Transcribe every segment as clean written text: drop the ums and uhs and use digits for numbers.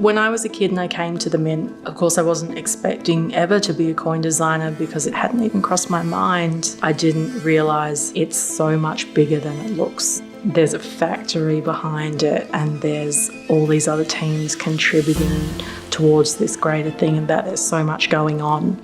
When I was a kid and I came to the Mint, of course I wasn't expecting ever to be a coin designer because it hadn't even crossed my mind. I didn't realise it's so much bigger than it looks. There's a factory behind it and there's all these other teams contributing towards this greater thing, and that there's so much going on.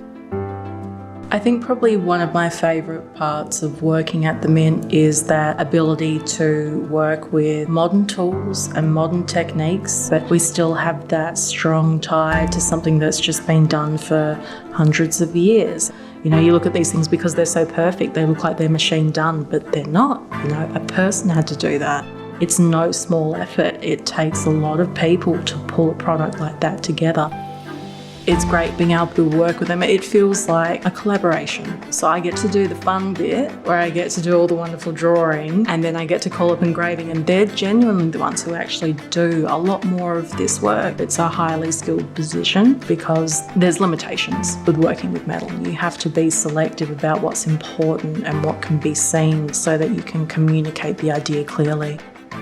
I think probably one of my favourite parts of working at the Mint is that ability to work with modern tools and modern techniques, but we still have that strong tie to something that's just been done for hundreds of years. You know, you look at these things because they're so perfect, they look like they're machine done, but they're not. You know, a person had to do that. It's no small effort. It takes a lot of people to pull a product like that together. It's great being able to work with them. It feels like a collaboration. So I get to do the fun bit where I get to do all the wonderful drawing, and then I get to call up engraving, and they're genuinely the ones who actually do a lot more of this work. It's a highly skilled position because there's limitations with working with metal. You have to be selective about what's important and what can be seen so that you can communicate the idea clearly.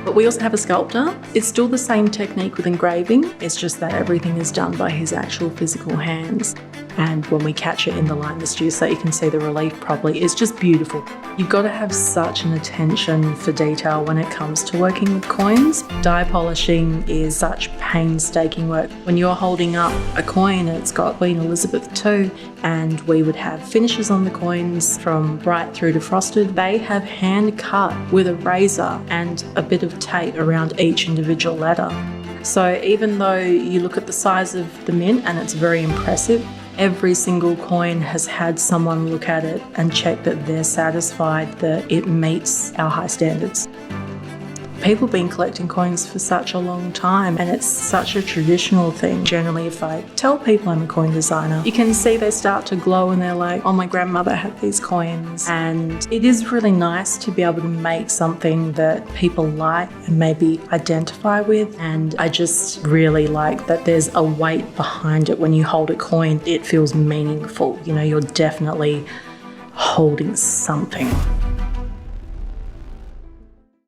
But we also have a sculptor. It's still the same technique with engraving. It's just that everything is done by his actual physical hands. And when we catch it in the light in the studio so you can see the relief properly, it's just beautiful. You've got to have such an attention for detail when it comes to working with coins. Die polishing is such painstaking work. When you're holding up a coin, it's got Queen Elizabeth II, and we would have finishes on the coins from bright through to frosted. They have hand cut with a razor and a bit of tape around each individual letter. So even though you look at the size of the Mint and it's very impressive, every single coin has had someone look at it and check that they're satisfied that it meets our high standards. People have been collecting coins for such a long time, and it's such a traditional thing. Generally, if I tell people I'm a coin designer, you can see they start to glow and they're like, oh, my grandmother had these coins. And it is really nice to be able to make something that people like and maybe identify with. And I just really like that there's a weight behind it. When you hold a coin, it feels meaningful. You know, you're definitely holding something.